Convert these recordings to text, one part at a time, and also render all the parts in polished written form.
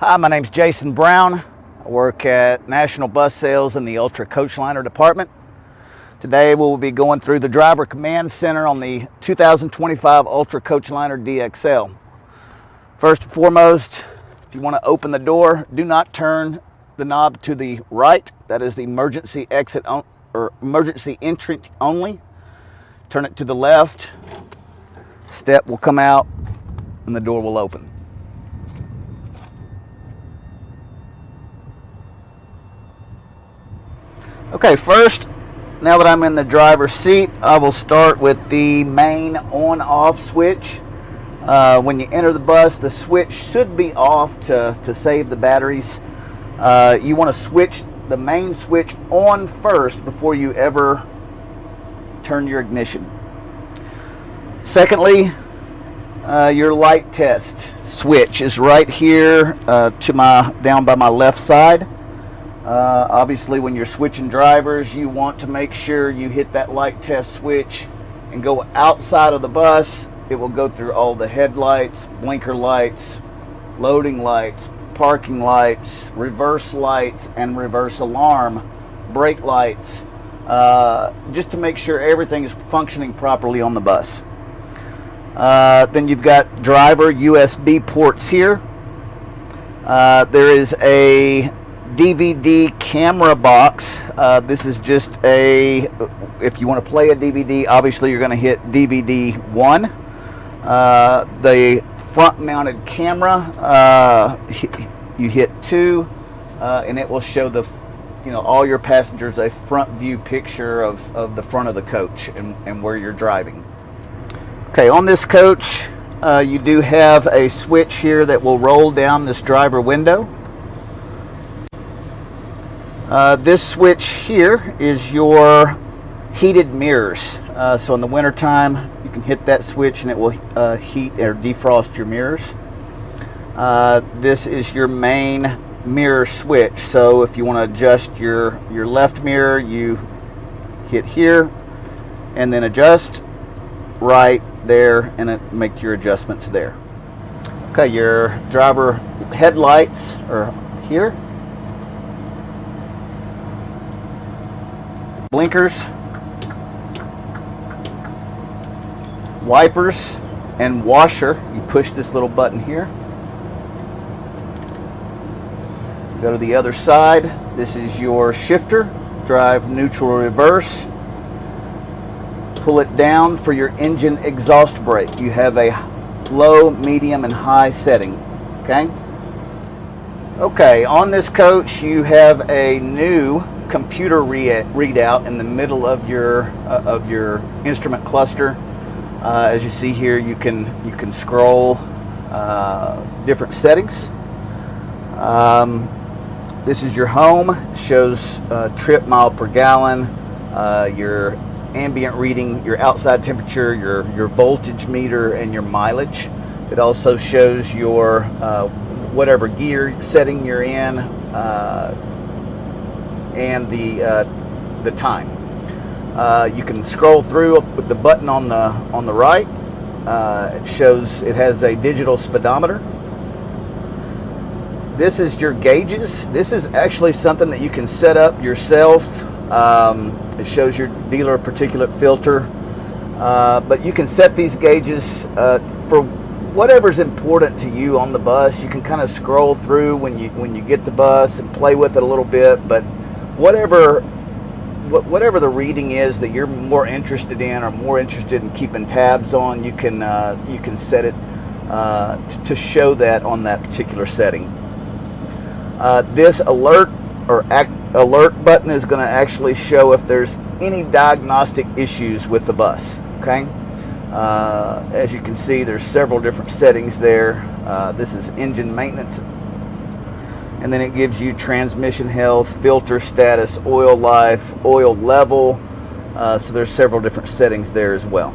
Hi, my name's Jason Brown. I work at National Bus Sales in the Ultracoachliner department. Today we'll be going through the driver command center on the 2025 Ultracoachliner DXL. First and foremost, if you want to open the door, do not turn the knob to the right. That is the emergency exit or emergency entrance only. Turn it to the left. Step will come out and the door will open. Okay, first, now that I'm in the driver's seat, I will start with the main on-off switch. When you enter the bus, the switch should be off to save the batteries. You want to switch the main switch on first before you ever turn your ignition. Secondly, your light test switch is right here down by my left side. Obviously, when you're switching drivers, you want to make sure you hit that light test switch and go outside of the bus. It will go through all the headlights, blinker lights, loading lights, parking lights, reverse lights, and reverse alarm, brake lights, just to make sure everything is functioning properly on the bus. Then you've got driver USB ports here. There is a DVD camera box. This is just if you want to play a DVD, obviously you're going to hit DVD 1. The front mounted camera, you hit 2, and it will show all your passengers a front view picture of the front of the coach and where you're driving. Okay, on this coach, you do have a switch here that will roll down this driver window. This switch here is your heated mirrors. So in the wintertime, you can hit that switch and it will heat or defrost your mirrors. This is your main mirror switch. So if you want to adjust your left mirror, you hit here and then adjust right there, and it makes your adjustments there. Okay, your driver headlights are here. Blinkers, wipers, and washer. You push this little button here. Go to the other side. This is your shifter, drive neutral reverse. Pull it down for your engine exhaust brake. You have a low, medium, and high setting. Okay, on this coach you have a new computer readout in the middle of your instrument cluster. As you see here, you can scroll different settings. This is your home. It shows trip, mile per gallon, your ambient reading, your outside temperature, your voltage meter, and your mileage. It also shows your whatever gear setting you're in, and the time. You can scroll through with the button on the right. It has a digital speedometer. This is your gauges. This is actually something that you can set up yourself. It shows your dealer particulate filter, but you can set these gauges for whatever's important to you on the bus. You can kind of scroll through when you get the bus and play with it a little bit, but whatever the reading is that you're more interested in or more interested in keeping tabs on, you can set it to show that on that particular setting. This alert button is going to actually show if there's any diagnostic issues with the bus. As you can see, there's several different settings there. This is engine maintenance, and then it gives you transmission health, filter status, oil life, oil level. So there's several different settings there as well.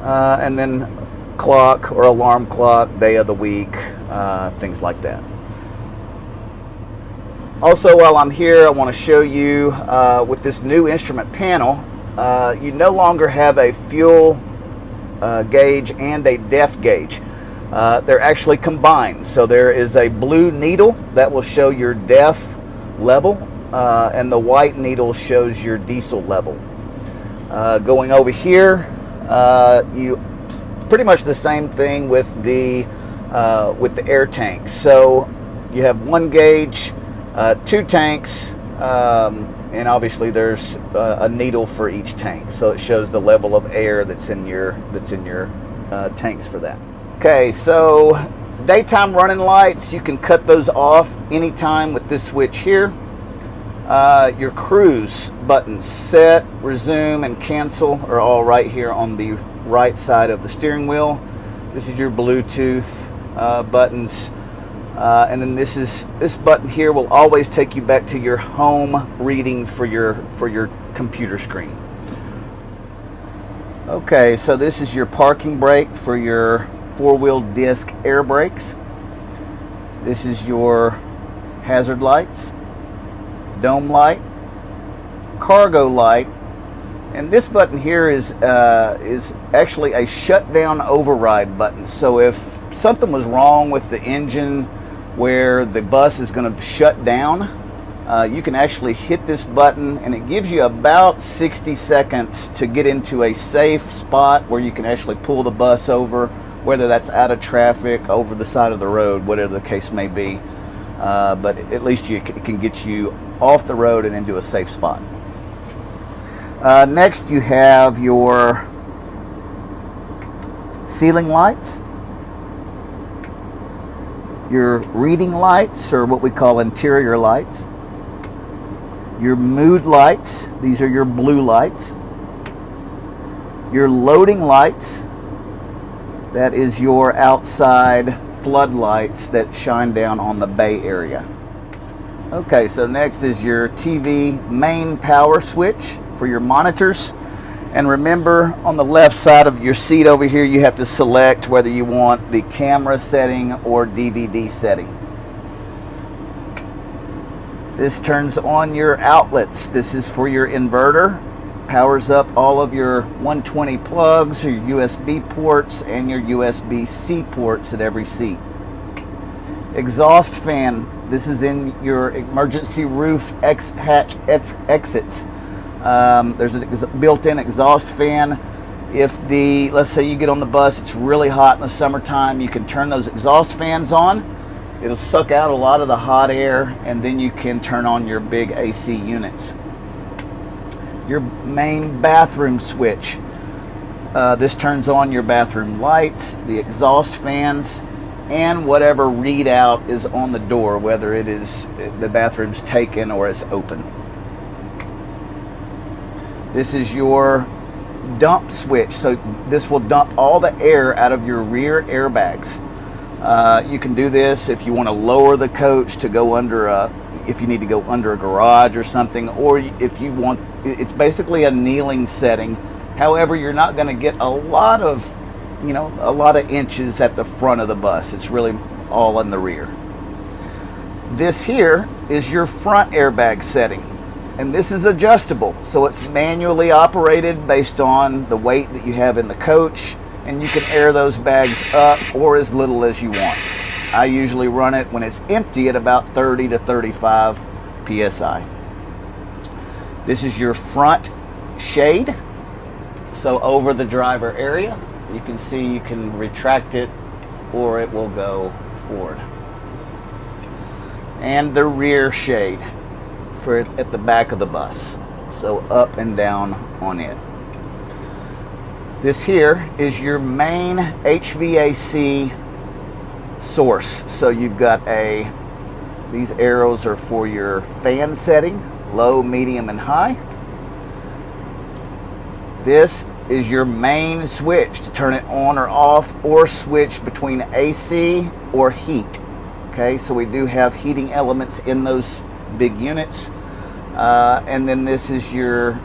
And then clock or alarm clock, day of the week, things like that. Also, while I'm here, I want to show you with this new instrument panel, you no longer have a fuel gauge and a depth gauge. They're actually combined. So there is a blue needle that will show your DEF level, and the white needle shows your diesel level. Going over here, you pretty much the same thing with the air tanks. So you have 1 gauge, 2 tanks, and obviously there's a needle for each tank. So it shows the level of air that's in your tanks for that. Okay, so daytime running lights, you can cut those off anytime with this switch here. Your cruise buttons, set, resume, and cancel, are all right here on the right side of the steering wheel. This is your Bluetooth buttons, and then this button here will always take you back to your home reading for your computer screen. Okay, so this is your parking brake for your 4-wheel disc air brakes. This is your hazard lights, dome light, cargo light, and this button here is actually a shutdown override button. So if something was wrong with the engine where the bus is going to shut down, you can actually hit this button, and it gives you about 60 seconds to get into a safe spot where you can actually pull the bus over, whether that's out of traffic, over the side of the road, whatever the case may be. But at least it can get you off the road and into a safe spot. Next, you have your ceiling lights, your reading lights, or what we call interior lights, your mood lights, these are your blue lights, your loading lights, that is your outside floodlights that shine down on the bay area. Okay, so next is your TV main power switch for your monitors. And remember, on the left side of your seat over here, you have to select whether you want the camera setting or DVD setting. This turns on your outlets. This is for your inverter. Powers up all of your 120 plugs, your USB ports, and your USB-C ports at every seat. Exhaust fan. This is in your emergency roof hatch exits. There's a built-in exhaust fan. Let's say you get on the bus, it's really hot in the summertime, you can turn those exhaust fans on. It'll suck out a lot of the hot air, and then you can turn on your big AC units. Your main bathroom switch. This turns on your bathroom lights, the exhaust fans, and whatever readout is on the door, whether it is the bathroom's taken or it's open. This is your dump switch. So this will dump all the air out of your rear airbags. You can do this if you want to lower the coach to go under if you need to go under a garage or something, or if you want, it's basically a kneeling setting. However, you're not going to get a lot of inches at the front of the bus. It's really all in the rear. This here is your front airbag setting, and this is adjustable, so it's manually operated based on the weight that you have in the coach, and you can air those bags up or as little as you want. I usually run it when it's empty at about 30 to 35 psi. This is your front shade, so over the driver area. You can see you can retract it or it will go forward. And the rear shade for at the back of the bus, so up and down on it. This here is your main HVAC source. So you've got these arrows are for your fan setting, low, medium, and high. This is your main switch to turn it on or off, or switch between AC or heat. Okay, so we do have heating elements in those big units. And then this is your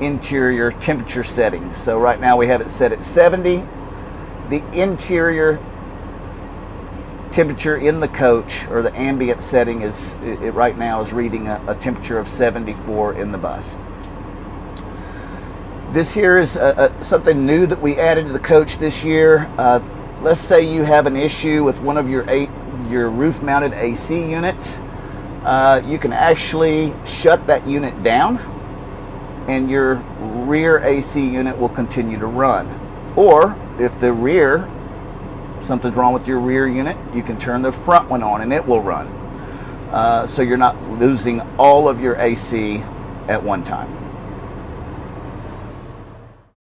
interior temperature settings. So right now we have it set at 70. The interior temperature in the coach, or the ambient setting, right now is reading a temperature of 74 in the bus. This here is something new that we added to the coach this year. let's say you have an issue with one of your roof-mounted AC units, you can actually shut that unit down, and your rear AC unit will continue to run. Or if something's wrong with your rear unit, you can turn the front one on and it will run. So you're not losing all of your AC at one time.